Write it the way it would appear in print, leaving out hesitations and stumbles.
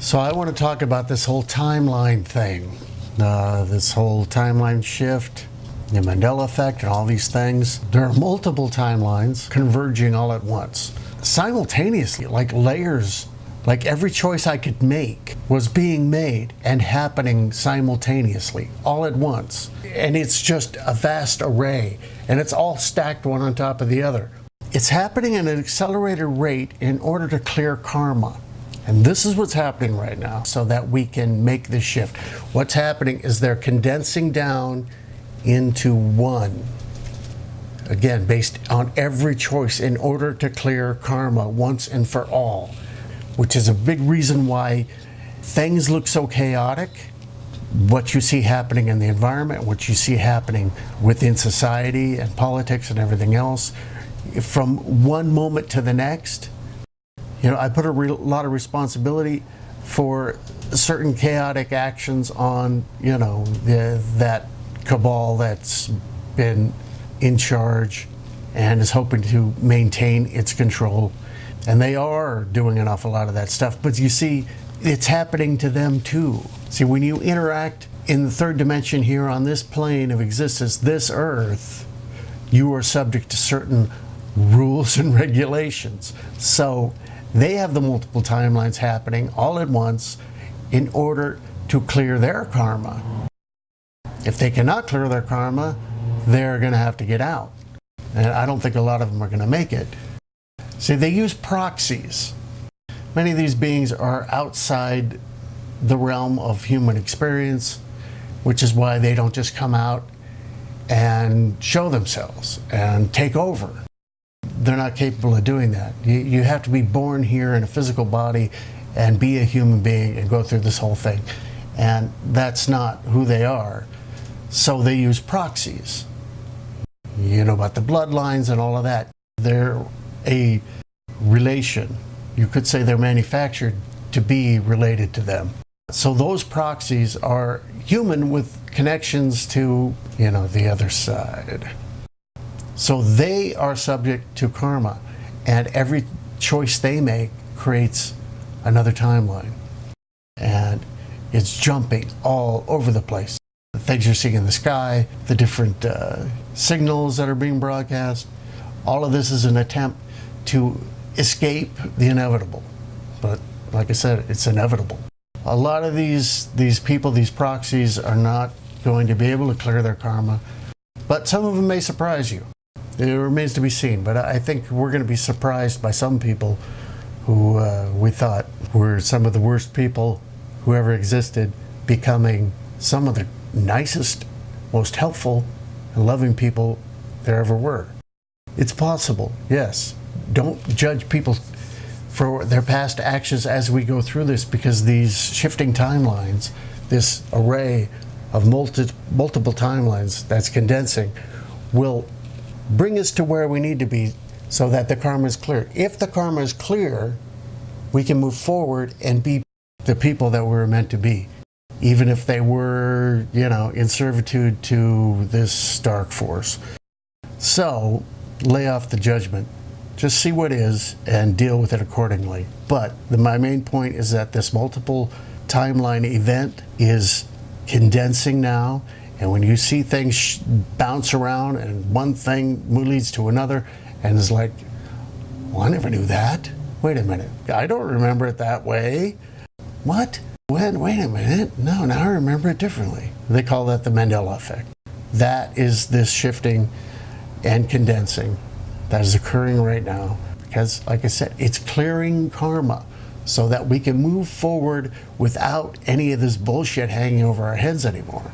So I want to talk about this whole timeline thing, this whole timeline shift, the Mandela effect, and all these things. There are multiple timelines converging all at once, simultaneously, like layers. Like every choice I could make was being made and happening simultaneously, all at once. And it's just a vast array, and it's all stacked one on top of the other. It's happening at an accelerated rate in order to clear karma. And this is what's happening right now so that we can make this shift. What's happening is they're condensing down into one. Again, based on every choice in order to clear karma once and for all. Which is a big reason why things look so chaotic. What you see happening in the environment, what you see happening within society and politics and everything else, from one moment to the next. You know, I put a lot of responsibility for certain chaotic actions on, you know, that cabal that's been in charge and is hoping to maintain its control. And they are doing an awful lot of that stuff. But you see, it's happening to them too. See, when you interact in the third dimension here on this plane of existence, this earth, you are subject to certain rules and regulations. So they have the multiple timelines happening all at once in order to clear their karma. If they cannot clear their karma, they're going to have to get out. And I don't think a lot of them are going to make it. See, they use proxies. Many of these beings are outside the realm of human experience, which is why they don't just come out and show themselves and take over. They're not capable of doing that. You have to be born here in a physical body and be a human being and go through this whole thing. And that's not who they are. So they use proxies. You know about the bloodlines and all of that. They're a relation. You could say they're manufactured to be related to them. So those proxies are human with connections to, you know, the other side. So they are subject to karma, and every choice they make creates another timeline. And it's jumping all over the place. The things you're seeing in the sky, the different signals that are being broadcast, all of this is an attempt to escape the inevitable. But like I said, it's inevitable. A lot of these people, these proxies, are not going to be able to clear their karma, but some of them may surprise you. It remains to be seen, but I think we're going to be surprised by some people who we thought were some of the worst people who ever existed becoming some of the nicest, most helpful and loving people there ever were. It's possible, yes. Don't judge people for their past actions as we go through this, because these shifting timelines, this array of multiple timelines that's condensing, will bring us to where we need to be so that the karma is clear. If the karma is clear, we can move forward and be the people that we were meant to be, even if they were, you know, in servitude to this dark force. So lay off the judgment. Just see what is and deal with it accordingly. But my main point is that this multiple timeline event is condensing now. And when you see things bounce around and one thing leads to another, and it's like, well, I never knew that. Wait a minute. I don't remember it that way. What? When? Wait a minute. No, now I remember it differently. They call that the Mandela effect. That is this shifting and condensing that is occurring right now, because, like I said, it's clearing karma so that we can move forward without any of this bullshit hanging over our heads anymore.